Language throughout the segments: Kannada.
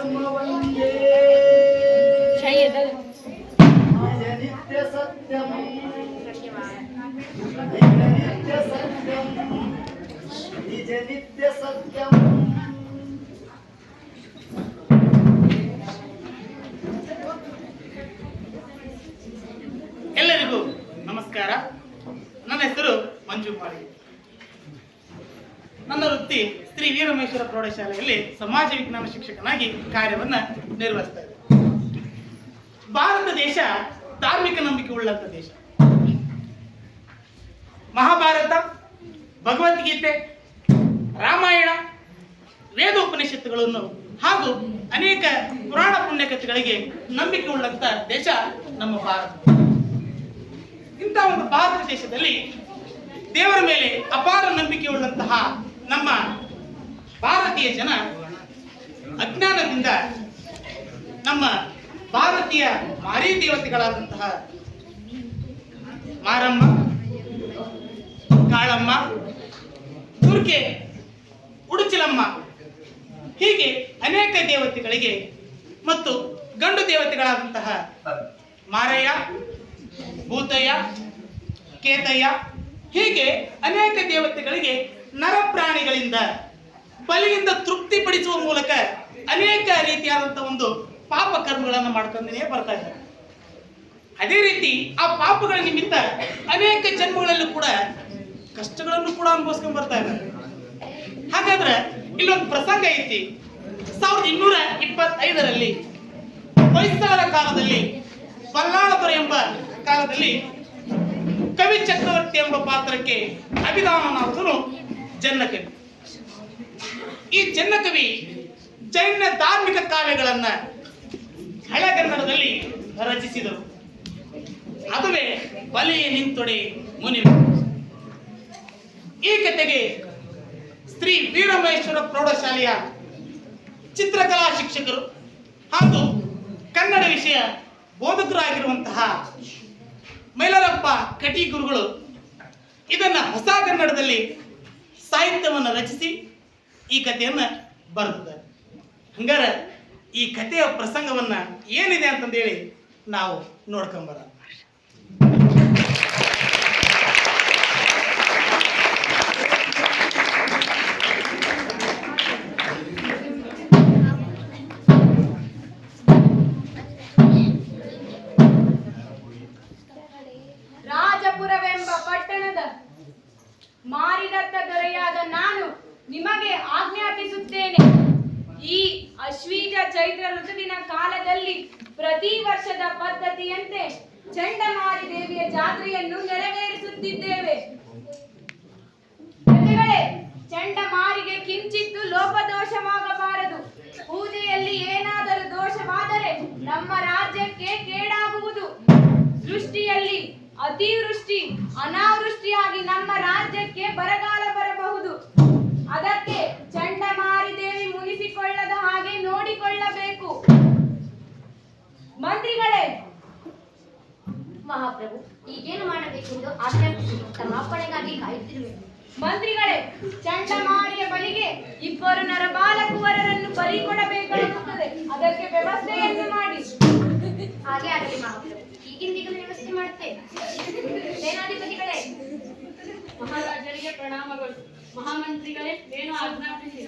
ಧರ್ಮವಂದೇ ನಿತ್ಯ ಸತ್ಯಂ ನಿತ್ಯ ಸತ್ಯಂ ನಿಜ ನಿತ್ಯ ಸತ್ಯಂ. ಎಲ್ಲರಿಗೂ ನಮಸ್ಕಾರ. ನನ್ನ ಹೆಸರು ಮಂಜು ಮಾಳಿ. ನನ್ನ ವೃತ್ತಿ ಶ್ರೀ ವೀರಮಹೇಶ್ವರ ಪ್ರೌಢಶಾಲೆಯಲ್ಲಿ ಸಮಾಜ ವಿಜ್ಞಾನ ಶಿಕ್ಷಕನಾಗಿ ಕಾರ್ಯವನ್ನು ನಿರ್ವಹಿಸ್ತಾ ಇದ್ದೇನೆ. ಭಾರತ ದೇಶ ಧಾರ್ಮಿಕ ನಂಬಿಕೆ ಉಳ್ಳಂತ ದೇಶ. ಮಹಾಭಾರತ, ಭಗವದ್ಗೀತೆ, ರಾಮಾಯಣ, ವೇದೋಪನಿಷತ್ತುಗಳನ್ನು ಹಾಗೂ ಅನೇಕ ಪುರಾಣ ಪುಣ್ಯಕಥೆಗಳಿಗೆ ನಂಬಿಕೆ ಉಳ್ಳಂತ ದೇಶ ನಮ್ಮ ಭಾರತ. ಇಂಥ ಒಂದು ಭಾರತ ದೇಶದಲ್ಲಿ ದೇವರ ಮೇಲೆ ಅಪಾರ ನಂಬಿಕೆ ಉಳ್ಳಂತಹ ನಮ್ಮ ಭಾರತೀಯ ಜನ ಅಜ್ಞಾನದಿಂದ ನಮ್ಮ ಭಾರತೀಯ ಮಾರಿ ದೇವತೆಗಳಾದಂತಹ ಮಾರಮ್ಮ, ಕಾಳಮ್ಮ, ದುರ್ಗೆ, ಉಡುಚಿಲಮ್ಮ ಹೀಗೆ ಅನೇಕ ದೇವತೆಗಳಿಗೆ ಮತ್ತು ಗಂಡು ದೇವತೆಗಳಾದಂತಹ ಮಾರಯ್ಯ, ಭೂತಯ್ಯ, ಕೇತಯ್ಯ ಹೀಗೆ ಅನೇಕ ದೇವತೆಗಳಿಗೆ ನರಪ್ರಾಣಿಗಳಿಂದ ಬಲಿಯಿಂದ ತೃಪ್ತಿಪಡಿಸುವ ಮೂಲಕ ಅನೇಕ ರೀತಿಯಾದಂತಹ ಒಂದು ಪಾಪ ಕರ್ಮಗಳನ್ನು ಮಾಡ್ಕೊಂಡೇ ಬರ್ತಾ ಇದ್ದಾರೆ. ಅದೇ ರೀತಿ ಆ ಪಾಪಗಳ ನಿಮಿತ್ತ ಅನೇಕ ಜನ್ಮಗಳಲ್ಲೂ ಕೂಡ ಕಷ್ಟಗಳನ್ನು ಕೂಡ ಅನುಭವಿಸ್ಕೊಂಡ್ ಬರ್ತಾ ಇದ್ದಾರೆ. ಹಾಗಾದ್ರೆ ಇಲ್ಲೊಂದು ಪ್ರಸಂಗ ಐತಿ. 1225ರಲ್ಲಿ ಹೊಯ್ಸಳರ ಕಾಲದಲ್ಲಿ, ಬಲ್ಲಾಳಪುರ ಎಂಬ ಕಾಲದಲ್ಲಿ ಕವಿ ಚಕ್ರವರ್ತಿ ಎಂಬ ಪಾತ್ರಕ್ಕೆ ಅಭಿದಾನನಾಥನು ಜನ್ನಕವಿ. ಈ ಜನ್ನಕವಿ ಜೈನ ಧಾರ್ಮಿಕ ಕಾವ್ಯಗಳನ್ನ ಹಳೆಗನ್ನಡದಲ್ಲಿ ರಚಿಸಿದರು. ಅದುವೇ ಬಲಿಯ ನಿಂತೊಡೆ ಮುನಿವೆ. ಈ ಕಥೆಗೆ ಶ್ರೀ ವೀರಮಹೇಶ್ವರ ಪ್ರೌಢಶಾಲೆಯ ಚಿತ್ರಕಲಾ ಶಿಕ್ಷಕರು ಹಾಗೂ ಕನ್ನಡ ವಿಷಯ ಬೋಧಕರಾಗಿರುವಂತಹ ಮೈಲಾರಪ್ಪ ಕಟಿ ಗುರುಗಳು ಇದನ್ನ ಹೊಸ ಕನ್ನಡದಲ್ಲಿ ಸಾಹಿತ್ಯವನ್ನು ರಚಿಸಿ ಈ ಕಥೆಯನ್ನ ಬರೆದಿದ್ದಾರೆ. ಹಂಗಾರೆ ಈ ಕಥೆಯ ಪ್ರಸಂಗವನ್ನ ಏನಿದೆ ಅಂತಂದೇಳಿ ನಾವು ನೋಡ್ಕೊಂಬರ. ರಾಜಪುರವೆಂಬ ಪಟ್ಟಣದ ಮಾರಿದತ್ತ ದೊರೆಯಾದ ನಾನು ನಿಮಗೆ ಆಜ್ಞಾಪಿಸುತ್ತೇನೆ. ಈ ಅಶ್ವೀಜ ಚೈತ್ರ ಋತುವಿನ ಕಾಲದಲ್ಲಿ ಪ್ರತಿ ವರ್ಷದ ಪದ್ಧತಿಯಂತೆ ಚಂಡಮಾರಿ ದೇವಿಯ ಜಾತ್ರೆಯನ್ನು ನೆರವೇರಿಸುತ್ತಿದ್ದೇವೆ. ಪ್ರಜೆಗಳೇ, ಚಂಡಮಾರಿಗೆ ಕಿಂಚಿತ್ತು ಲೋಪದೋಷವಾಗಬಾರದು. ಪೂಜೆಯಲ್ಲಿ ಏನಾದರೂ ದೋಷವಾದರೆ ನಮ್ಮ ರಾಜ್ಯಕ್ಕೆ ಕೇಡಾಗುವುದು. ಸೃಷ್ಟಿಯಲ್ಲಿ ಅತಿವೃಷ್ಟಿ, ಅನಾವೃಷ್ಟಿಯಾಗಿ ನಮ್ಮ ರಾಜ್ಯಕ್ಕೆ ಬರಗಾಲ ಬರಬಹುದು. ಅದಕ್ಕೆ ಚಂಡಮಾರಿ ದೇವಿ ಮುನಿಸಿಕೊಳ್ಳದ ಹಾಗೆ ನೋಡಿಕೊಳ್ಳಬೇಕು. ಮಂತ್ರಿಗಳೇ, ಮಹಾಪ್ರಭು, ಈಗೇನು ಮಾಡಬೇಕೆಂದು ಆಜ್ಞಾಪಿಸಿ. ತಮ್ಮ ಅಪ್ಪಣೆಗಾಗಿ ಕಾಯುತ್ತಿರುವೆ. ಮಂತ್ರಿಗಳೇ, ಚಂಡಮಾರಿಯ ಬಲಿಗೆ 2 ನರಬಾಲಕುವರರನ್ನು ಬಲಿ ಕೊಡಬೇಕಾಗುತ್ತದೆ. ಅದಕ್ಕೆ ವ್ಯವಸ್ಥೆಯನ್ನು ಮಾಡಿ. ಹಾಗೆ ಆಗಲಿ ಮಹಾಪ್ರಭು, ಈಗಿಂದೀಗಲೂ ವ್ಯವಸ್ಥೆ ಮಾಡುತ್ತೇವೆ. ಸೇನಾಧಿಪತಿಗಳೇ, ಮಹಾರಾಜರಿಗೆ ಪ್ರಣಾಮಗಳು. ಮಹಾಮಂತ್ರಿಗಳೇ, ಏನು ಆಜ್ಞಾಪಿಸಿ.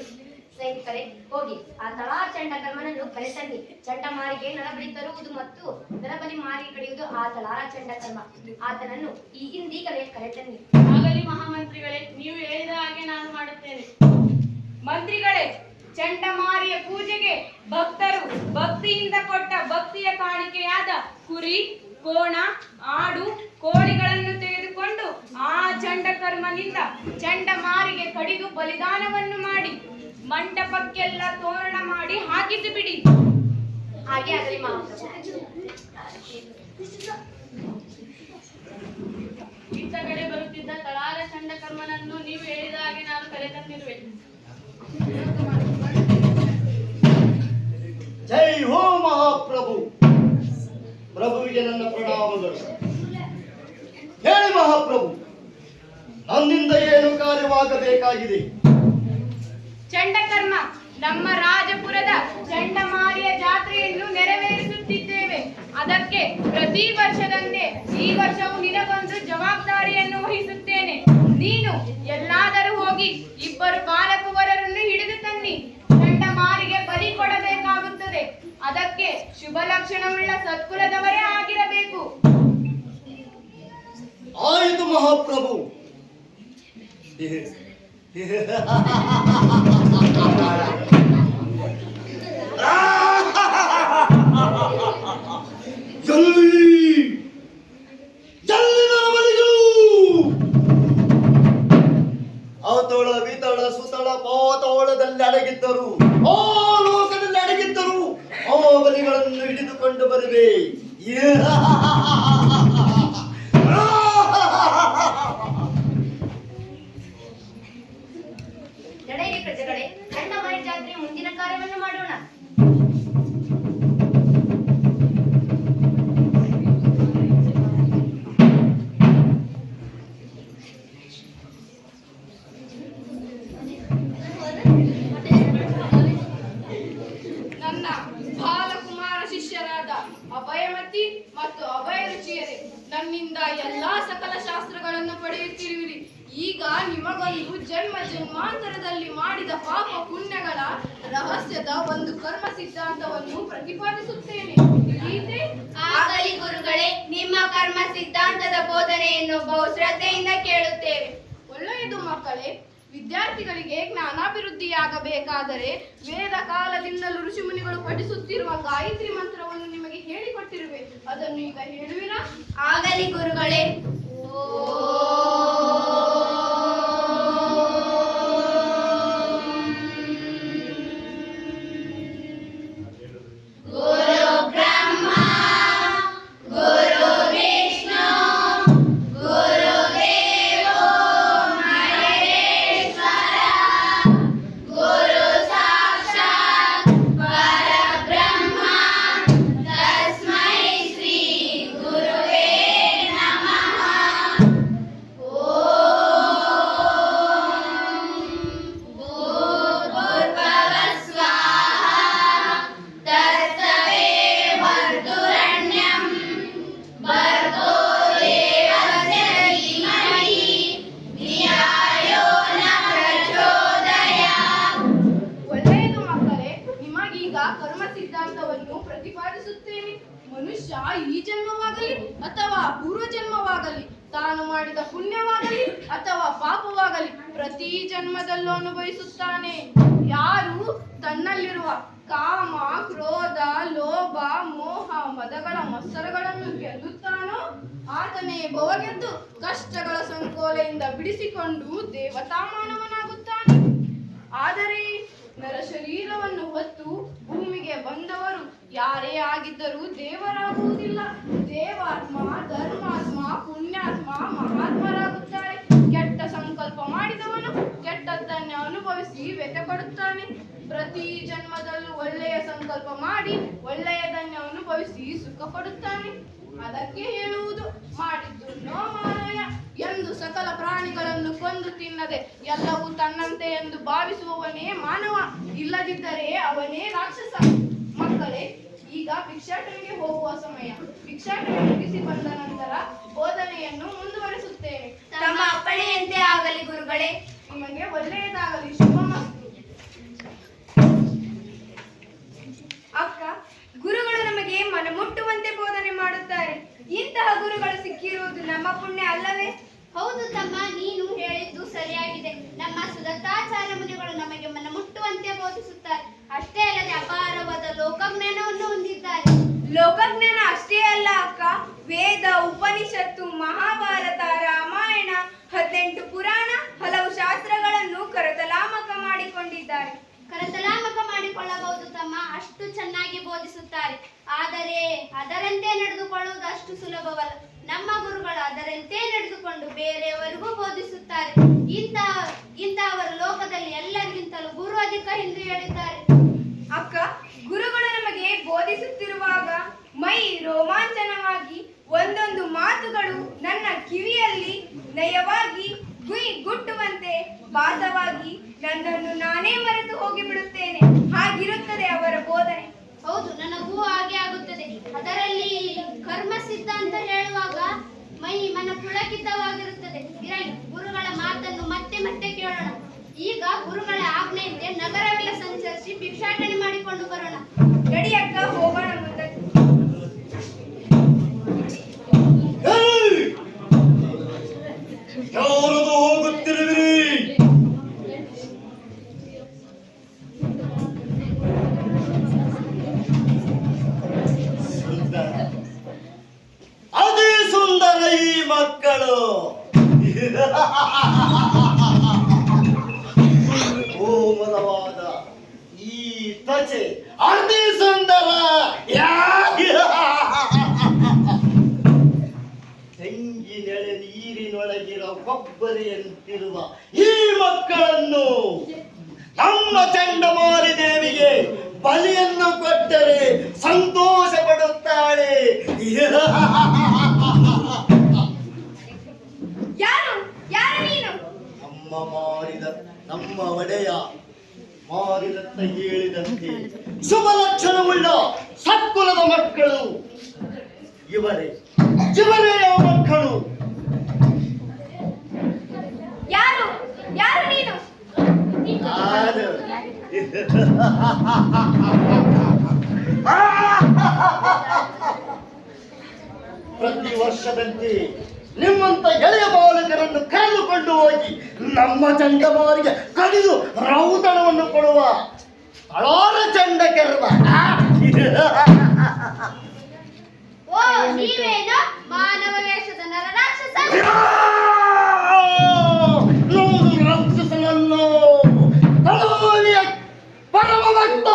ಸೈನಿಕರೇ, ಹೋಗಿ ಆ ತಳಾ ಚಂಡಕರ್ಮನನ್ನು ಕರೆತನ್ನಿ. ಚಂಡಮಾರಿಗೆ ನರಬಲಿ ತರುವುದು ಮತ್ತು ನರಬಲಿ ಮಾರಿ ಕಡಿಯುವುದು ಆ ತಳಾರ ಚಂಡಕರ್ಮ. ಆತನನ್ನು ಈಗಿಂದೀಗಲೇ ಕರೆತನ್ನಿ. ಆಗಲಿ ಮಹಾಮಂತ್ರಿಗಳೇ, ನೀವು ಹೇಳಿದ ಹಾಗೆ ನಾನು ಮಾಡುತ್ತೇನೆ. ಮಂತ್ರಿಗಳೇ, ಚಂಡಮಾರಿಯ ಪೂಜೆಗೆ ಭಕ್ತರು ಭಕ್ತಿಯಿಂದ ಕೊಟ್ಟ ಭಕ್ತಿಯ ಕಾಣಿಕೆಯಾದ ಕುರಿ, ಕೋಣ, ಆಡು, ಕೋಳಿಗಳನ್ನು ತೆಗೆದುಕೊಂಡು ಆ ಚಂಡಕರ್ಮನಿಂದ ಚಂಡಮಾರಿಗೆ ಕಡಿದು ಬಲಿದಾನವನ್ನು ಮಾಡಿ ಮಂಟಪಕ್ಕೆಲ್ಲ ತೋರಣ ಮಾಡಿ ಹಾಕಿಸಿ ಬಿಡಿ. ಹಾಗೆ ಆಗಲಿ ಮಹಾಪ್ರಭು. ಇತ್ತ ಕಡೆ ಬರುತ್ತಿದ್ದ ತಳಾರ ಚಂಡಕರ್ಮನನ್ನು ನೀವು ಹೇಳಿದ ಹಾಗೆ ನಾನು ಕರೆತಂದಿರುವೆ. ಜೈ ಹೋ ಮಹಾಪ್ರಭು. ಪ್ರಭುವಿಗೆ ನನ್ನ ಪ್ರಣಾಮಗಳು. ಹೇಳಿ ಮಹಾಪ್ರಭು, ನನ್ನಿಂದ ಏನು ಕಾರ್ಯವಾಗಬೇಕಾಗಿದೆ? ಚಂಡಕರ್ಮ ನಮ್ಮ ರಾಜಪುರದ ಚಂಡಮಾರಿ ಶುಭ ಲಕ್ಷಣವುಳ್ಳ ಸತ್ಕುಲದವರೇ ಆಗಿರಬೇಕು. ಆಯಿತು ಮಹಾಪ್ರಭು. ಅವತೋಳ ವಿತಳ ಸುತಳ ಪಾತೋಳದಲ್ಲಿ ಅಡಗಿದ್ದರು, ಆ ಲೋಕದಲ್ಲಿ ಅಡಗಿದ್ದರು, ಆ ಬಲಿಗಳನ್ನು ಹಿಡಿದುಕೊಂಡು ಬರುವೆ. ನಡೆಯಿರಿ ಪ್ರಜೆಗಳೇ, ಚಂಡಮಾರಿ ಜಾತ್ರೆಯ ಮುಂದಿನ ಕಾರ್ಯವನ್ನು ಮಾಡೋಣ. ನನ್ನ ಬಾಲಕುಮಾರ ಶಿಷ್ಯರಾದ ಅಭಯಮತಿ ಮತ್ತು ಅಭಯ ರುಚಿಯರೇ, ನನ್ನಿಂದ ಎಲ್ಲಾ ಸಕಲ ಶಾಸ್ತ್ರಗಳನ್ನು ಪಡೆಯುತ್ತಿರುವಿರಿ. ಈಗ ನಿಮಗೊಂದು ಜನ್ಮ ಜನ್ಮಾಂತರದಲ್ಲಿ ಮಾಡಿದ ಪಾಪ ಪುಣ್ಯಗಳ ರಹಸ್ಯದ ಒಂದು ಕರ್ಮ ಸಿದ್ಧಾಂತವನ್ನು ಪ್ರತಿಪಾದಿಸುತ್ತೇನೆ. ಗೀತೆ? ಆಗಲಿ ಗುರುಗಳೇ, ನಿಮ್ಮ ಕರ್ಮ ಸಿದ್ಧಾಂತದ ಬೋಧನೆಯನ್ನು ಬಹುಶ್ರದ್ಧೆಯಿಂದ ಕೇಳುತ್ತೇವೆ. ಒಳ್ಳೆಯದು ಮಕ್ಕಳೇ. ವಿದ್ಯಾರ್ಥಿಗಳಿಗೆ ಜ್ಞಾನಾಭಿವೃದ್ಧಿಯಾಗಬೇಕಾದರೆ ವೇದ ಕಾಲದಿಂದಲೂ ಋಷಿಮುನಿಗಳು ಪಠಿಸುತ್ತಿರುವ ಗಾಯತ್ರಿ ಮಂತ್ರವನ್ನು ನಿಮಗೆ ಹೇಳಿಕೊಟ್ಟಿರುವೆ. ಅದನ್ನು ಈಗ ಹೇಳುವಿರಾ? ಆಗಲಿ ಗುರುಗಳೇ. ಕರ್ಮ ಸಿದ್ಧಾಂತವನ್ನು ಪ್ರತಿಪಾದಿಸುತ್ತೇನೆ. ಮನುಷ್ಯ ಈ ಜನ್ಮವಾಗಲಿ ಅಥವಾ ಪೂರ್ವ ಜನ್ಮವಾಗಲಿ, ತಾನು ಮಾಡಿದ ಪುಣ್ಯವಾಗಲಿ ಅಥವಾ ಪಾಪವಾಗಲಿ ಪ್ರತಿ ಜನ್ಮದಲ್ಲೂ ಅನುಭವಿಸುತ್ತಾನೆ. ಯಾರು ತನ್ನಲ್ಲಿರುವ ಕಾಮ, ಕ್ರೋಧ, ಲೋಭ, ಮೋಹ, ಮದಗಳ ಮತ್ಸರಗಳನ್ನು ಗೆಲ್ಲುತ್ತಾನೋ ಆತನೇ ಭವಗೆದ್ದು ಕಷ್ಟಗಳ ಸಂಕೋಲೆಯಿಂದ ಬಿಡಿಸಿಕೊಂಡು ದೇವತಾಮಾನವನಾಗುತ್ತಾನೆ. ಆದರೆ ನರ ಶರೀರವನ್ನು ಹೊತ್ತು ಭೂಮಿಗೆ ಬಂದವರು ಯಾರೇ ಆಗಿದ್ದರೂ ದೇವರಾಗುವುದಿಲ್ಲ. ದೇವಾತ್ಮ, ಧರ್ಮಾತ್ಮ, ಪುಣ್ಯಾತ್ಮ, ಮಹಾತ್ಮರಾಗುತ್ತಾರೆ. ಕೆಟ್ಟ ಸಂಕಲ್ಪ ಮಾಡಿದವನು ಕೆಟ್ಟದ್ದನ್ನೇ ಅನುಭವಿಸಿ ವ್ಯಥೆ ಪಡುತ್ತಾನೆ. ಪ್ರತಿ ಜನ್ಮದಲ್ಲೂ ಒಳ್ಳೆಯ ಸಂಕಲ್ಪ ಮಾಡಿ ಒಳ್ಳೆಯದನ್ನೇ ಅನುಭವಿಸಿ ಸುಖ ಪಡುತ್ತಾನೆ. ಅದಕ್ಕೆ ಹೇಳುವುದು ಮಾಡಿದ್ದು ನೋ ಮಾರಾಯ ಎಂದು. ಸಕಲ ಪ್ರಾಣಿಗಳನ್ನು ಕೊಂದು ತಿನ್ನದೆ ಎಲ್ಲವೂ ತನ್ನಂತೆ ಎಂದು ಭಾವಿಸುವವನೇ ಮಾನವ, ಇಲ್ಲದಿದ್ದರೆ ಅವನೇ ರಾಕ್ಷಸ. ಮಕ್ಕಳೇ, ಈಗ ಭಿಕ್ಷಾಟನೆಗೆ ಹೋಗುವ ಸಮಯ. ಭಿಕ್ಷಾಟನೆ ಮುಗಿಸಿ ಬಂದ ನಂತರ ಬೋಧನೆಯನ್ನು ಮುಂದುವರಿಸುತ್ತೇನೆ. ತಮ್ಮ ಅಪ್ಪಣೆಯಂತೆ ಆಗಲಿ ಗುರುಗಳೇ. ನಿಮಗೆ ಒಳ್ಳೆಯದಾಗಲಿ. ಶುಭಮಸ್ತು. ಅಕ್ಕ, ಗುರುಗಳು ನಮಗೆ ಮನಮುಟ್ಟುವಂತೆ ಬೋಧನೆ ಮಾಡುತ್ತಾರೆ. ಇಂತಹ ಗುರುಗಳು ಸಿಕ್ಕಿರುವುದು ನಮ್ಮ ಪುಣ್ಯ ಅಲ್ಲವೇ? ಹೌದು ತಮ್ಮ, ನೀನು ಹೇಳಿದ್ದು ಸರಿಯಾಗಿದೆ. ನಮ್ಮ ಸುದತ್ತಾಚಾರ್ಯ ಮುನಿಗಳು ನಮಗೆ ಮನಮುಟ್ಟುವಂತೆ ಬೋಧಿಸುತ್ತಾರೆ. ಅಷ್ಟೇ ಅಲ್ಲದೆ ಅಪಾರವಾದ ಲೋಕಜ್ಞಾನವನ್ನು ಹೊಂದಿದ್ದಾರೆ. ಲೋಕಜ್ಞಾನ ಅಷ್ಟೇ ಅಲ್ಲ ಅಕ್ಕ, ವೇದ, ಉಪನಿಷತ್ತು, ಮಹಾಭಾರತ, ರಾಮಾಯಣ, 18 ಪುರಾಣ, ಹಲವು ಶಾಸ್ತ್ರಗಳನ್ನು ಕರತಲಾಮಕ ಮಾಡಿಕೊಂಡಿದ್ದಾರೆ. ಕರತಲಾಮಕ ಮಾಡಿಕೊಳ್ಳಬಹುದು ತಮ್ಮ, ಅಷ್ಟು ಚೆನ್ನಾಗಿ ಬೋಧಿಸುತ್ತಾರೆ. ಆದರೆ ಅದರಂತೆ ನಡೆದುಕೊಳ್ಳುವುದು ಅಷ್ಟು ಸುಲಭವಲ್ಲ. ನಮ್ಮ ಗುರುಗಳು ಅದರಂತೆ ನಡೆದುಕೊಂಡು ಬೇರೆಯವರಿಗೂ ಬೋಧಿಸುತ್ತಾರೆ. ಇಂತಹವರು ಲೋಕದಲ್ಲಿ ಎಲ್ಲರಿಗಿಂತಲೂ ಗುರು ಅಧಿಕ ಎಂದು ಹೇಳಿದ್ದಾರೆ. ಅಕ್ಕ, ಗುರುಗಳು ನಮಗೆ ಬೋಧಿಸುತ್ತಿರುವಾಗ ಮೈ ರೋಮಾಂಚನವಾಗಿ ಒಂದೊಂದು ಮಾತುಗಳು ನನ್ನ ಕಿವಿಯಲ್ಲಿ ನಯವಾಗಿ ಗುಯ್ ಗುಟ್ಟುವಂತೆ ಭಾಸವಾಗಿ ನನ್ನನ್ನು ನಾನೇ ಮರೆತು ಹೋಗಿಬಿಡುತ್ತೇನೆ. ಹಾಗಿರುತ್ತದೆ ಅವರ ಬೋಧನೆ. ಹೌದು, ನನಗೂ ಹಾಗೆ ಆಗುತ್ತದೆ. ಅದರಲ್ಲಿ ಕರ್ಮ ಸಿದ್ಧಾಂತ ಹೇಳುವಾಗ ಮನ ಪುಳಕಿತವಾಗಿರುತ್ತದೆ. ಇರಲಿ, ಗುರುಗಳ ಮಾತನ್ನು ಮತ್ತೆ ಮತ್ತೆ ಕೇಳೋಣ. ಈಗ ಗುರುಗಳ ಆಜ್ಞೆಯಂತೆ ನಗರವೆಲ್ಲ ಸಂಚರಿಸಿ ಭಿಕ್ಷಾಟನೆ ಮಾಡಿಕೊಂಡು ಬರೋಣ. ನಡಿ ಅಕ್ಕ, ಹೋಗೋಣ ಮುಂದಕ್ಕೆ. ಮಕ್ಕಳು ಕೋಮಲವಾದ ಈ ತ್ವಚೆ ಅತಿ ಸುಂದರ ತೆಂಗಿನೆಳೆ ನೀರಿನೊಳಗಿರೋ ಕೊಬ್ಬರಿಯಂತಿರುವ ಈ ಮಕ್ಕಳನ್ನು ನಮ್ಮ ಚಂಡಮಾರಿ ದೇವಿಗೆ ಬಲಿಯನ್ನು ಕೊಟ್ಟರೆ ಸಂತೋಷ ಪಡುತ್ತಾಳೆ. ಯಾರು ಯಾರು ನೀನು? ನಮ್ಮ ಒಡೆಯ ಮಾರಿದತ್ತ ಹೇಳಿದಂತೆ ಶುಭ ಲಕ್ಷಣವುಳ್ಳ ಸತ್ಕುಲದ ಮಕ್ಕಳು ಇವರೇ ಯಾವ ಮಕ್ಕಳು. ಯಾರು ಯಾರು ನೀನು? ನಾನು ಪ್ರತಿ ವರ್ಷದಂತೆ ನಿಮ್ಮಂತ ಎಳೆಯ ಬಾಲಕರನ್ನು ಕರೆದುಕೊಂಡು ಹೋಗಿ ನಮ್ಮ ಚಂಡಮಾರಿಗೆ ಕಡಿದು ರೌತಣವನ್ನು ಕೊಡುವ ತಳಾರ ಚಂಡ ಕೆರವ. ಓ ನೀವೇನು ಮಾನವ ವೇಷದ ನರರಾಕ್ಷಸ? ರಾಕ್ಷಸನನ್ನು ತಳವಾಲಿಯ ಪರಮ ಭಕ್ತ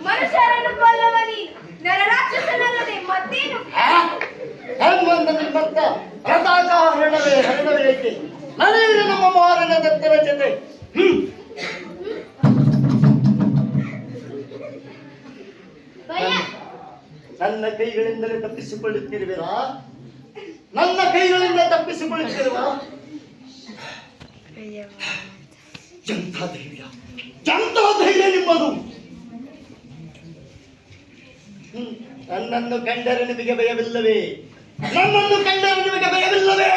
ಮನುಷ್ಯರನ್ನು ಕೊಲ್ಲವ ನೀನು ನರರಾಕ್ಷಸನಲ್ಲದೆ ಮತ್ತೇನು? ಹನುಮಂತನ ರಥಾಕಾರಣವೇ ಹರಣವೇಕೆ ನಡೆಯಿರಿ ನಮ್ಮ ಮಾರನ ದತ್ತನ ಜೊತೆ. ಭಯ ನನ್ನ ಕೈಗಳಿಂದಲೇ ತಪ್ಪಿಸಿಕೊಳ್ಳುತ್ತಿರುವಿರಾ? ನನ್ನ ಕೈಗಳಿಂದ ತಪ್ಪಿಸಿಕೊಳ್ಳುತ್ತಿರುವ ಎಂಥ ಧೈರ್ಯ ನಿಮ್ಮದು? ನನ್ನನ್ನು ಕಂಡರೆ ನಿಮಗೆ ಭಯವಿಲ್ಲವೇ? ನನ್ನನ್ನು ಕಂಡರೆ ನಿಮಗೆ ಭಯವಿಲ್ಲವೇ?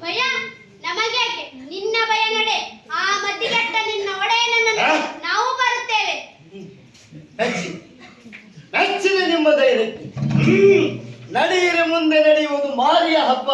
ಭಯ ನಮಗೇಕೆ? ನಿನ್ನ ಭಯ ನಡೆ. ಆ ಮದ್ದಿಗಟ್ಟ ನಿನ್ನ ಒಡೆಯನನ್ನು ನಾವು ಬರುತ್ತೇವೆ. ಮೆಚ್ಚಿನ ನಿಮ್ಮ ಧೈರ್ಯಕ್ಕೆ. ನಡೆಯಿರಿ, ಮುಂದೆ ನಡೆಯುವುದು ಮಾರಿಯ ಹಬ್ಬ.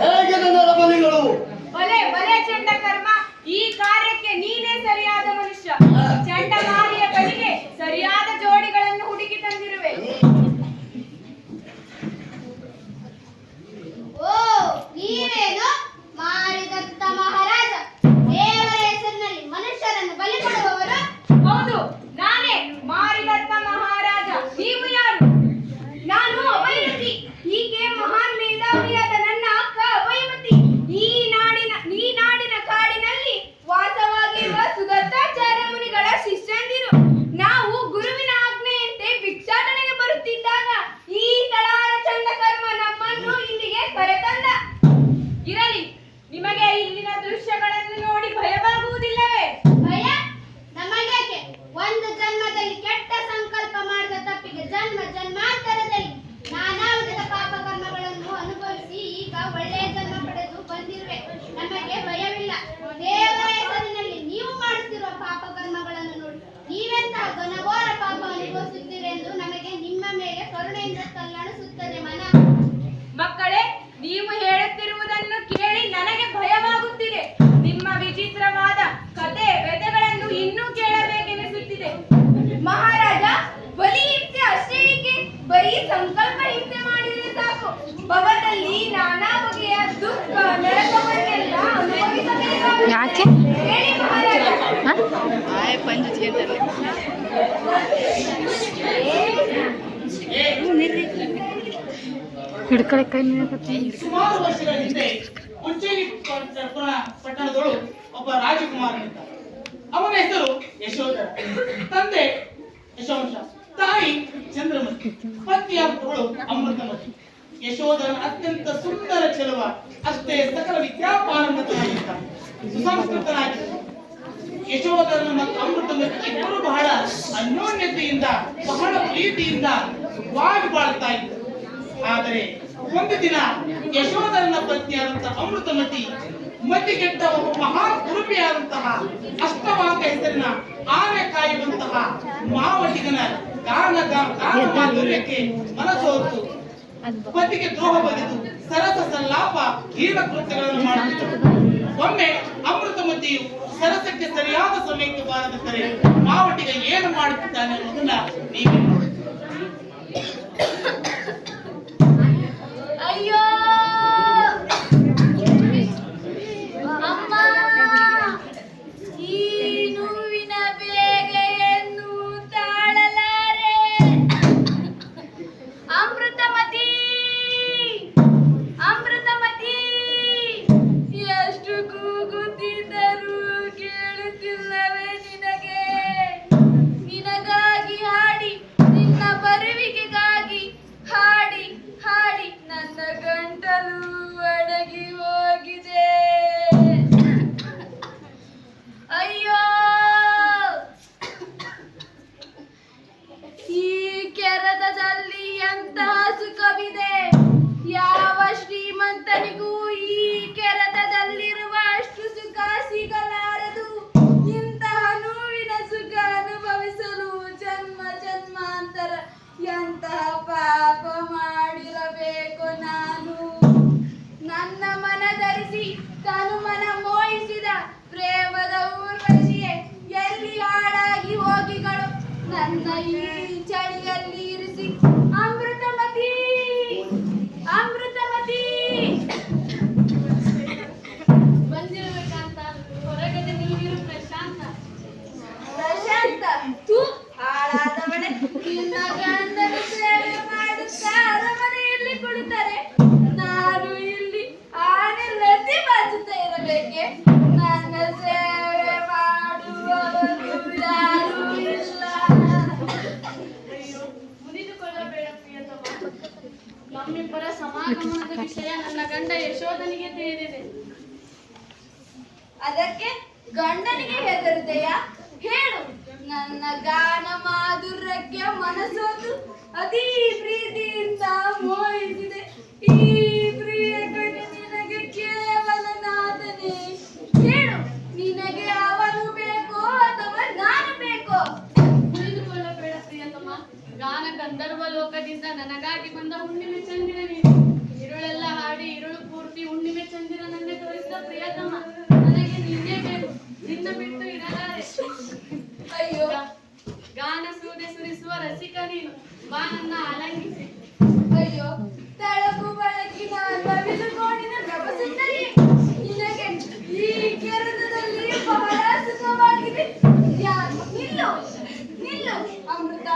ಹೇಗಿದೆ ನರಬಲಿಗಳು? ಬಲೆ ಬಲೆ ಚಂಡಕರ್ಮ, ಈ ಕಾರ್ಯಕ್ಕೆ ನೀನೇ ಸರಿಯಾದ ಮನುಷ್ಯ. ಚಂಡಮಾರಿಯ ಬಳಿಗೆ ಸರಿಯಾದ ಜೋಡಿಗಳನ್ನು ಹುಡುಕಿ ತಂದಿರುವೆ. ಓ ನೀವೇನು ಮಾರಿದತ್ತ ಮಹಾರಾಜ? ದೇವರ ಹೆಸರಿನಲ್ಲಿ ಮನುಷ್ಯರನ್ನು ಬಲಿ ಕೊಡುವವರು? ಹೌದು, ನಾನೇ ಮಾರಿದತ್ತ ಮಹಾರಾಜ. ನೀವು ಯಾರು? ನಾನು ಅಭಯಮತಿ. ಹೀಗೆ ಮಹಾನ್ ಮೇಧಾವಿಯಾದ ನನ್ನ ಅಕ್ಕ ಅಭಯಮತಿ ಈ ನಾಡಿನ ಕಾಡಿನಲ್ಲಿ ವಾಸವಾಗಿರುವ ಸುದತ್ತಾಚಾರ್ಯ ಮುನಿಗಳ ಶಿಷ್ಯಂದಿರು. ನಾವು ಗುರುವಿನ ಆಜ್ಞೆಯಂತೆ ಭಿಕ್ಷಾಟನೆಗೆ ಬರುತ್ತಿದ್ದಾಗ ಈ ತಳಾರ ಚಂಡಕರ್ಮ ನಮ್ಮನ್ನು ಇಲ್ಲಿಗೆ ಕರೆತಂದ. ಇರಲಿ, ನಿಮಗೆ ಇಲ್ಲಿನ ದೃಶ್ಯಗಳನ್ನು ನೋಡಿ ಭಯವಾಗುವುದಿಲ್ಲವೇ? ಭಯ ನಮಗೇಕೆ? ಒಂದು ಜನ್ಮದಲ್ಲಿ ಕೆಟ್ಟ ಸಂಕಲ್ಪ ಮಾಡಿದ ತಪ್ಪಿಗೆ ಜನ್ಮಾಂತರದಲ್ಲಿ ನಾನಾ ವಿಧದ ಪಾಪ ಕರ್ಮಗಳು ಕರುಣೆಯಿಂದ ತಲ್ಲಣಿಸುತ್ತದೆ ಮನ. ಮಕ್ಕಳೇ, ನೀವು ಹೇಳುತ್ತಿರುವುದನ್ನು ಕೇಳಿ ನನಗೆ ಭಯವಾಗುತ್ತಿದೆ. ನಿಮ್ಮ ವಿಚಿತ್ರವಾದ ಕತೆ ವ್ಯಥೆಗಳನ್ನು ಇನ್ನೂ ಕೇಳಬೇಕೆನಿಸುತ್ತಿದೆ. ಮಹಾರಾಜ, ಬಲಿ ಹಿಂಸೆ ಅಷ್ಟೇ ಏಕೆ? ಬರೀ ಸಂಕಲ್ಪ ಹಿಂಸೆ ಮಾಡಿದರೆ ಸಾಕು. ಭವದಲ್ಲಿ ನಾನಾ ಬಗೆಯ ದುಃಖ ನರಕವನ್ನೆಲ್ಲ ಅನುಭವಿಸಬೇಕಾಗುತ್ತದೆ. ಯಾಕೆ? ಹೇಳಿ ಮಹಾರಾಜ. ಹಿಡ್ಕೊಳೆ ಕೈ ಸುಮಾರು ವರ್ಷಗಳ ಹಿಂದೆ ಉಜ್ಜಯಿನಿ ಪಟ್ಟಣದೊಳು ಒಬ್ಬ ರಾಜಕುಮಾರನಿದ್ದ. ಅವನ ಹೆಸರು ಯಶೋಧರ. ತಂದೆ ಯಶವಂಶ, ತಾಯಿ ಚಂದ್ರಮತಿ, ಪತ್ನಿಯಾದವಳು ಅಮೃತಮತಿ. ಯಶೋಧರನ ಅತ್ಯಂತ ಸುಂದರ ಚೆಲುವ, ಅಷ್ಟೇ ಸಕಲ ವಿದ್ಯಾಪಾರಂಗತನಾಗಿದ್ದ, ಸುಸಂಸ್ಕೃತನಾಗಿದ್ದ. ಯಶೋಧರನ ಮತ್ತು ಅಮೃತಮತಿ ಇಬ್ಬರು ಬಹಳ ಅನ್ಯೋನ್ಯತೆಯಿಂದ, ಬಹಳ ಪ್ರೀತಿಯಿಂದ ಸುಖವಾಗಿ ಬಾಳ್ತಾ ಇದ್ದರು. ಆದರೆ ಒಂದು ದಿನ ಯಶೋಧರನ ಪತ್ನಿಯಾದಂತಹ ಅಮೃತಮತಿ ಮತಿಗೆಟ್ಟ ಒಬ್ಬ ಮಹಾನ್ ಕುರುಪಿಯಾದಂತಹ ಅಷ್ಟವಾಂಗ ಹೆಸರಿನ ಆನೆ ಕಾಯುವಂತಹ ಮಾವಟಿಗನ ಗಾನ ಮಾಧುರ್ಯಕ್ಕೆ ಮನಸೋತು ಪತಿಗೆ ದ್ರೋಹ ಬಗೆದು ಸರಸ ಸಲ್ಲಾಪ ಹೀನ ಕೃತ್ಯಗಳನ್ನು ಮಾಡುತ್ತಿದ್ದರು. ಒಮ್ಮೆ ಅಮೃತಮತಿಯು ಸರಸಕ್ಕೆ ಸರಿಯಾದ ಸಮಯಕ್ಕೆ ಬಾರದಿದ್ದರೆ ಮಾವಟಿಗ ಏನು ಮಾಡುತ್ತಿದ್ದಾನೆ ಅನ್ನೋದನ್ನ ನೀವೇ ನೋಡಿ. ಅಯ್ಯೋ ಅಮ್ಮ, ಈ ನೋವಿನ ಬೇಗೆಯನ್ನು ತಾಳಲಾರೆ. ಅಮೃತಮತಿ, ಅಮೃತಮತಿ, ಎಷ್ಟು ಕೂಗುತ್ತಿದ್ದರೂ ಕೇಳುತ್ತಿಲ್ಲವೇ ನಿನಗೆ? ನಿನಗಾಗಿ ಹಾಡಿ, ನಿನ್ನ ಬರುವಿಕೆಗಾಗಿ ಹಾಡಿ ಹಾಡಿ ನನ್ನ ಗಂಟಲು ಒಣಗಿ ಹೋಗಿದೆ. ಅಯ್ಯೋ, ಈ ಕೆರೆತದಲ್ಲಿ ಎಂತಹ ಸುಖವಿದೆ. ಯಾವ ಶ್ರೀಮಂತನಿಗೂ ಈ ಕೆರೆತದಲ್ಲಿರುವ ಅಷ್ಟು ಸುಖ ಸಿಗಲಾರದು. ಇಂತಹ ನೋವಿನ ಸುಖ ಅನುಭವಿಸಲು ಜನ್ಮ ಜನ್ಮಾಂತರ ಎಂತಹ ಪಾಪ ಮಾಡಿರಬೇಕು ನಾನು. ನನ್ನ ಮನ ಧರಿಸಿ ತನು ಮನ ಮೋಹಿಸಿದ ಪ್ರೇಮದ ಊರ್ವಶಿಯೇ, ಎಲ್ಲಿ ಹಾಳಾಗಿ ಹೋಗಿಗಳು ನನ್ನ ಈ ಚಳಿಯಲ್ಲಿ ಇರಿಸಿ. ಅಮೃತಮತಿ, ಅಮೃತಮತಿ, ಬಂದಿರಬೇಕಂತ ಹೊರಗಡೆ ನೀರು ಪ್ರಶಾಂತ. ಪ್ರಶಾಂತ, ತೂ ಹಾಳಾದವಳೆ. ನಿನ್ನ ಗಂಡನ ಸೇವೆ ಮಾಡುತ್ತಾ ಅರಮನೆಯಲ್ಲಿ ಕುಳಿತರೆ ನಾನು ಇಲ್ಲಿ ಆನೆ ಲದ್ದಿ ಬಾಚುತ್ತಾ ಇರಬೇಕೆ? ನನ್ನ ಸೇವೆ ಮಾಡುವವರು ಯಾರೂ ಇಲ್ಲ. ಮುನಿದುಕೊಳ್ಳಬೇಡ ಪ್ರಿಯತಮ. ನಮ್ಮಿಬ್ಬರ ಸಮಾಗಮನದ ವಿಷಯ ನನ್ನ ಗಂಡ ಯಶೋಧನಿಗೆ ತಿಳಿದಿದೆ. ಅದಕ್ಕೆ ಗಂಡನಿಗೆ ಹೆದರುದೆಯಾ? ಹೇಳು. ನನ್ನ ಗಾನ ಮಾಧುರ್ಯಕ್ಕೆ ಮನಸೋತು ಅತೀ ಪ್ರೀತಿಯಿಂದ ಮೋಹಿಸಿದೆ. ಈ ಪ್ರಿಯ ಕಣೆ ನಿನಗೆ ಕೇವಲ ನಾದನೆ. ಹೇಳು, ನಿನಗೆ ಅವನು ಬೇಕೋ ಅಥವಾ ನಾನು ಬೇಕೋ? ಮುನಿದುಕೊಳ್ಳಬೇಡ ಪ್ರಿಯತಮ. ಗಾನ ಗಂಧರ್ವ ಲೋಕದಿಂದ ನನಗಾಗಿ ಬಂದ ಹುಣ್ಣಿಮೆ ಚಂದಿರ ನೀನು. ಇರುಳೆಲ್ಲ ಹಾಡಿ ಇರುಳು ಪೂರ್ತಿ ಹುಣ್ಣಿಮೆ ಚಂದಿರನನ್ನೇ ತೋರಿಸಿದ ಪ್ರಿಯತಮ. ನನಗೆ ನಿನ್ನೆ ಬೇಕು, ನಿನ್ನ ಬಿಟ್ಟು ಇರಲಾರೆ. ಅಯ್ಯೋ, ಗಾನ ಸೂದೆ ಸುರಿಸುವ ರಸಿಕ ನೀನು, ಬಾ ನನ್ನ ಅಲಂಗಿಸಿ. ಅಯ್ಯೋ, ತಳಕು ಬಳಕಿನ ನವಿಲುಗೋಡಿನ ನವಸುಂದರಿ, ನಿನಗೆ ಈ ಕೆರದಲ್ಲಿ ಬಹಳ ಸುಖವಾಗಿದೆ. ನಿಲ್ಲು, ನಿಲ್ಲು ಅಮೃತ.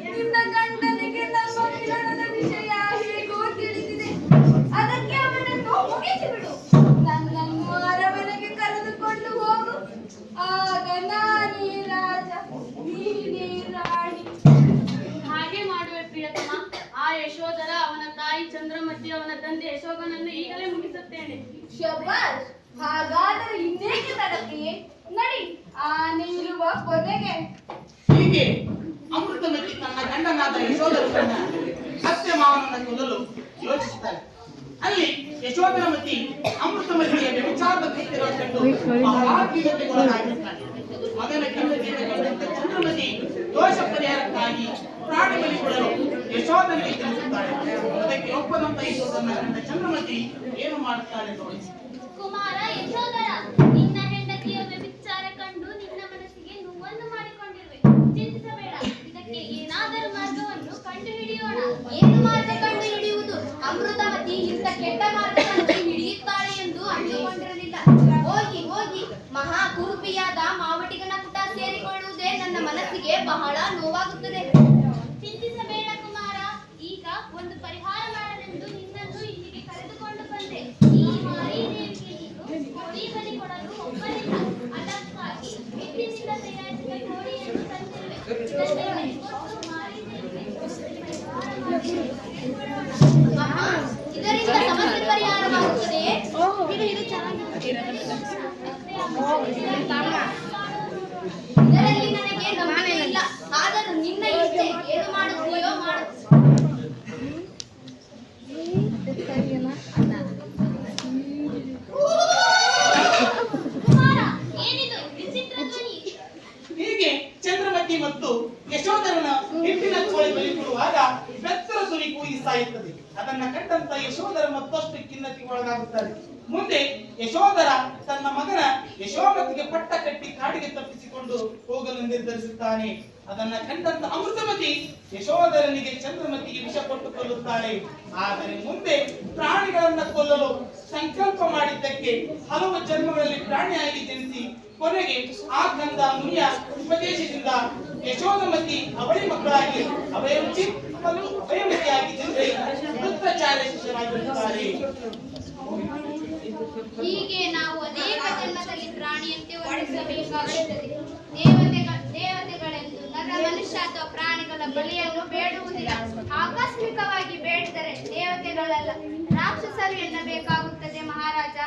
ನಿನ್ನ ಗಂಡನಿಗೆ ನಮ್ಮ ಮಿಲನದ ವಿಷಯ ಹೇಗೋ ತಿಳಿದಿದೆ. ಅದಕ್ಕೆ ಅವನನ್ನು ಮುಗಿಸಿಬಿಡು. ನನ್ನನ್ನು ಅರಮನೆಗೆ ಕರೆದುಕೊಂಡು ಹೋಗು. ಆಗ ನಾನೇ ರಾಜ, ನೀನೇ ರಾಣಿ. ಹಾಗೆ ಮಾಡುವೆ ಪ್ರಿಯತಮ. ಆ ಯಶೋಧರ, ಅವನ ತಾಯಿ ಚಂದ್ರಮತಿ, ಅವನ ತಂದೆ ಯಶೋಗನನ್ನು ಈಗಲೇ ಮುಗಿಸುತ್ತೇನೆ. ಶಬಾಷ್. ಹಾಗಾದರೆ ಇನ್ನೇಕೆ ತಡಕೆಯೇ? ನಡಿ, ಆನೆ ಇರುವ ಕೊನೆಗೆ. ಹೀಗೆ ಅಮೃತಮತಿ ತನ್ನ ಗಂಡನಾದ ಯಶೋಧರನನ್ನ ಸತ್ಯಮಾವನನ್ನ ಕೊಲ್ಲಲು ಯೋಚಿಸುತ್ತಾಳೆ. ಅಲ್ಲಿ ಯಶೋಧರಮತಿ ಅಮೃತಮತಿಯ ವ್ಯಭಿಚಾರದ ಕೃತ್ಯಗಳನ್ನು ಕಂಡು ಬಹಳ ಖಿನ್ನತೆಗೊಳಗಾಗಿರುತ್ತಾಳೆ. ಮಗನ ಕೆಂಪು ಚಂದ್ರಮತಿ ದೋಷ ಪರಿಹಾರಕ್ಕಾಗಿ ಪ್ರಾಣಿ ಬಲಿ ಕೊಡಲು ಯಶೋ ಯಶೋಧನಿಗೆ ತಿಳಿಸುತ್ತಾಳೆ. ಅದಕ್ಕೆ ಒಪ್ಪದಂತ ಯಶೋಧನ ಗಂಡ ಚಂದ್ರಮತಿ ಏನು ಮಾಡುತ್ತಾಳೆ ನೋಡಿ. ಕುಮಾರ ಯಶೋಧರ, ನಿನ್ನ ಹೆಂಡತಿಯ ವ್ಯಭಿಚಾರ ಕಂಡು ನಿನ್ನ ಮನಸ್ಸಿಗೆ ನೋವನ್ನು ಮಾಡಿಕೊಂಡಿರುವೆ. ಚಿಂತಿಸಬೇಡ, ಇದಕ್ಕೆ ಏನಾದರೂ ಮಾರ್ಗವನ್ನು ಕಂಡು ಹಿಡಿಯೋಣ. ಏನು ಮಾರ್ಗ ಕಂಡು ಹಿಡಿಯುವುದು? ಅಮೃತವತಿ ಇಂಥ ಕೆಟ್ಟ ಮಾರ್ಗವನ್ನು ಹಿಡಿಯುತ್ತಾಳೆ ಎಂದು ಅಂದುಕೊಂಡಿರಲಿಲ್ಲ. ಹೋಗಿ ಹೋಗಿ ಮಹಾ ಕುರುಪಿಯಾದ ಮಾವಟಿಗನ ಪುಟ ಸೇರಿಕೊಳ್ಳುವುದೇ ನನ್ನ ಮನಸ್ಸಿಗೆ ಬಹಳ ನೋವಾಗುತ್ತದೆ. ಚಿಂತಿಸಬೇಡ ಕುಮಾರ, ಈಗ ಒಂದು ಪರಿಹಾರ ಮಾಡಲೆಂದು ನಿನ್ನನ್ನು ಇಲ್ಲಿಗೆ ಕರೆದುಕೊಂಡು ಬಂದೆ. ಈ ಮಾರಿ ದೇವಿಗೆ ನೀನು ಕೋಳಿ ಬಲಿ ಕೊಡಲು ಒಪ್ಪಲಿಲ್ಲ. ಅದಕ್ಕಾಗಿ ಹಿಟ್ಟಿನಿಂದ ತಯಾರಿಸಿದ ಕೋಳಿಯನ್ನು ತಂದಿರುವೆ. ಇದನ್ನೇ ಕೊಟ್ಟು ಮಾರಿ ದೇವಿಗೆ ಅಮ್ಮ, ಇದರಿಂದ ಸಮಸ್ಯೆ ಪರಿಹಾರವಾಗುತ್ತದೆಯೇ? ಇದರಲ್ಲಿ ನನಗೆ ನಂಬಿಕೆ ಇಲ್ಲ. ಆದರೂ ನಿನ್ನ ಇಚ್ಛೆ, ಏನು ಮಾಡುತ್ತೀಯೋ ಮಾಡು. ಕುಮಾರ, ಏನಿದು ವಿಚಿತ್ರ ಧ್ವನಿ? ಹೀಗೆ ಚಂದ್ರಮತಿ ಮತ್ತು ಯಶೋಧರನ ಹೆಣ್ಣಿನ ಕೋಳಿ ಬಲಿ ಕೊಡುವಾಗ ಬೆತ್ತರ ಧ್ವನಿ ಕೂಗಿ ಸಾಯುತ್ತದೆ. ಅದನ್ನ ಕಂಡಂತ ಯಶೋಧರ ಮತ್ತಷ್ಟು ಖಿನ್ನತೆಗೆ ಒಳಗಾಗುತ್ತಾರೆ. ಮುಂದೆ ಯಶೋಧರ ತನ್ನ ಮಗನ ಯಶೋಮತಿಗೆ ಪಟ್ಟ ಕಟ್ಟಿ ಕಾಡಿಗೆ ತಪ್ಪಿಸಿಕೊಂಡು ಹೋಗಲು ನಿರ್ಧರಿಸುತ್ತಾನೆ. ಅದನ್ನ ಕಂಡಂತ ಅಮೃತಮತಿ ಯಶೋಧರನಿಗೆ ಚಂದ್ರಮತಿಗೆ ವಿಷ ಕೊಟ್ಟು ಕೊಲ್ಲುತ್ತಾಳೆ. ಆದರೆ ಮುಂದೆ ಪ್ರಾಣಿಗಳನ್ನ ಕೊಲ್ಲಲು ಸಂಕಲ್ಪ ಮಾಡಿದ್ದಕ್ಕೆ ಹಲವು ಜನ್ಮಗಳಲ್ಲಿ ಪ್ರಾಣಿಯಾಗಿ ಜನಿಸಿ ಕೊನೆಗೆ ಆ ಗಂಧ ಮುನಿಯ ಉಪದೇಶದಿಂದ ಯಶೋಧಮತಿ ಅವಳಿ ಮಕ್ಕಳಾಗಿ ಅಭಯರುಚಿ ಮತ್ತು ಅಭಯಮತಿಯಾಗಿ ಜನಿಸಿ ವೃತ್ತಾಚಾರ್ಯ ಶಿಷ್ಯರಾಗಿರುತ್ತಾರೆ. ಹೀಗೆ ನಾವು ಅನೇಕ ಜನ್ಮದಲ್ಲಿ ಪ್ರಾಣಿಯಂತೆ ವರ್ತಿಸಬೇಕಾಗುತ್ತದೆ. ದೇವತೆಗಳೆಂದು ನರ, ಮನುಷ್ಯ ಅಥವಾ ಪ್ರಾಣಿಗಳ ಬಲಿಯನ್ನು ಬೇಡುವುದಿಲ್ಲ. ಆಕಸ್ಮಿಕವಾಗಿ ಬೇಡಿದರೆ ದೇವತೆಗಳಲ್ಲ, ರಾಕ್ಷಸರು ಎನ್ನಬೇಕಾಗುತ್ತದೆ. ಮಹಾರಾಜ,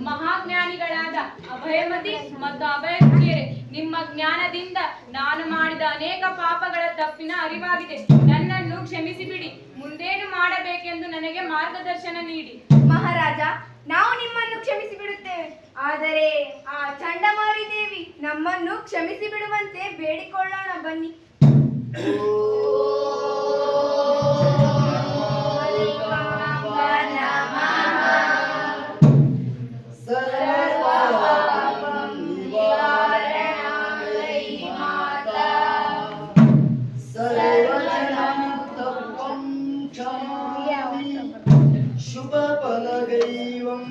ಮಹಾಜ್ಞಾನಿಗಳಾದ ಅಭಯಮತಿ ಮತ್ತು ಅಭಯಕಿಯರೇ, ನಿಮ್ಮ ಜ್ಞಾನದಿಂದ ನಾನು ಮಾಡಿದ ಅನೇಕ ಪಾಪಗಳ ತಪ್ಪಿನ ಅರಿವಾಗಿದೆ. ನನ್ನನ್ನು ಕ್ಷಮಿಸಿಬಿಡಿ. ಮುಂದೇನು ಮಾಡಬೇಕೆಂದು ನನಗೆ ಮಾರ್ಗದರ್ಶನ ನೀಡಿ. ಮಹಾರಾಜ, ನಾವು ನಿಮ್ಮನ್ನು ಕ್ಷಮಿಸಿ ಬಿಡುತ್ತೇವೆ. ಆದರೆ ಆ ಚಂಡಮಾರಿ ದೇವಿ ನಮ್ಮನ್ನು ಕ್ಷಮಿಸಿ ಬಿಡುವಂತೆ ಬೇಡಿಕೊಳ್ಳೋಣ ಬನ್ನಿ. ಶುಭ ಫಲಗೈವಂ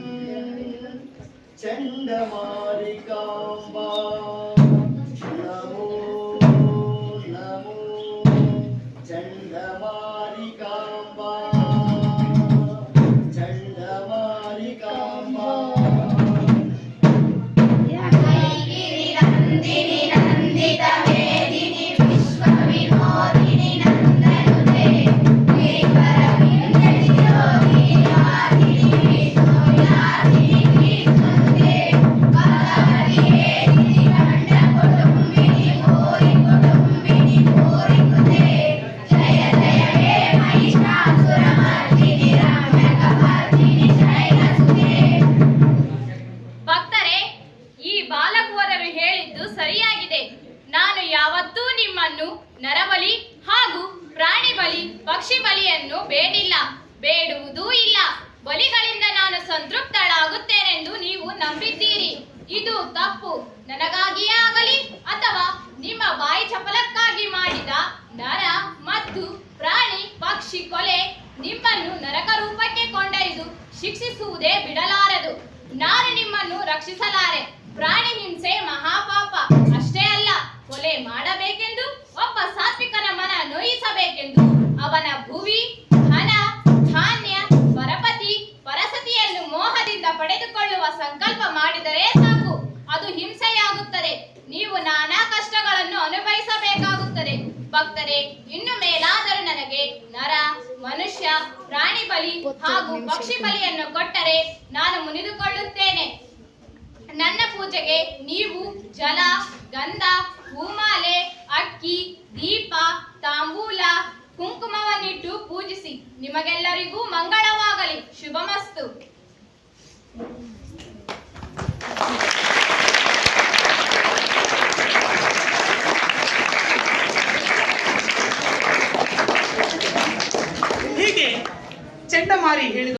ಚಂಡಮಾರಿಕಾಂಬಾ ನಮೋ ನಮೋ ಚಂಡಮಾರಿಕಾಂಬಾ ಚಂಡಮಾರಿಕಾಂಬಾ. ಭಕ್ತರೇ, ಈ ಬಾಲಕುವರರು ಹೇಳಿದ್ದು ಸರಿಯಾಗಿದೆ. ನಾನು ಯಾವತ್ತೂ ನಿಮ್ಮನ್ನು ನರಬಲಿ ಹಾಗೂ ಪ್ರಾಣಿ ಬಲಿ, ಪಕ್ಷಿ ಬಲಿಯನ್ನು ಬೇಡಿಲ್ಲ, ಬೇಡುವುದೂ ಇಲ್ಲ. ಬಲಿಗಳಿಂದ ನಾನು ಸಂತೃಪ್ತಳಾಗುತ್ತೇನೆಂದು ನೀವು ನಂಬಿದ್ದೀರಿ. ಇದು ತಪ್ಪು. ನನಗಾಗಿಯೇ ಆಗಲಿ ಅಥವಾ ನಿಮ್ಮ ಬಾಯಿ ಚಪಲಕ್ಕಾಗಿ ಮಾಡಿದ ನರ ಮತ್ತು ಪ್ರಾಣಿ ಪಕ್ಷಿ ಕೊಲೆ ನಿಮ್ಮನ್ನು ನರಕ ರೂಪಕ್ಕೆ ಕೊಂಡೊಯ್ದು ಶಿಕ್ಷಿಸುವುದೇ ಬಿಡಲಾರದು. ನಾನು ನಿಮ್ಮನ್ನು ರಕ್ಷಿಸಲಾರೆ. ಪ್ರಾಣಿ ಹಿಂಸೆ ಮಹಾಪಾಪ. ಅಷ್ಟೇ ಅಲ್ಲ, ಕೊಲೆ ಮಾಡಬೇಕೆಂದು ಒಬ್ಬ ಸಾತ್ವಿಕನ ಮನ ನೋಯಿಸಬೇಕೆಂದು ಅವನ ಭುವಿ, ಹಣ, ಧಾನ್ಯ, ಪರಪತಿ, ಪರಸತಿಯನ್ನು ಮೋಹದಿಂದ ಪಡೆದುಕೊಳ್ಳುವ ಸಂಕಲ್ಪ ಮಾಡಿದರೆ ಸಾಕು, ಅದು ಹಿಂಸೆಯಾಗುತ್ತದೆ. ನೀವು ನಾನಾ ಕಷ್ಟಗಳನ್ನು ಅನುಭವಿಸಬೇಕಾಗುತ್ತದೆ. ಭಕ್ತರೇ, ಇನ್ನು ಮೇಲಾದರೂ ನನಗೆ ನರ, ಮನುಷ್ಯ, ಪ್ರಾಣಿ ಬಲಿ ಹಾಗೂ ಪಕ್ಷಿ ಬಲಿಯನ್ನು ಕೊಟ್ಟರೆ ನಾನು ಮುನಿದುಕೊಳ್ಳುತ್ತೇನೆ. ನನ್ನ ಪೂಜೆಗೆ ನೀವು ಜಲ, ಗಂಧ, ಹೂಮಾಲೆ, ಅಕ್ಕಿ, ದೀಪ, ತಾಂಬೂಲ, ಕುಂಕುಮವನ್ನಿಟ್ಟು ಪೂಜಿಸಿ. ನಿಮಗೆಲ್ಲರಿಗೂ ಮಂಗಳವಾಗಲಿ. ಶುಭಮಸ್ತು.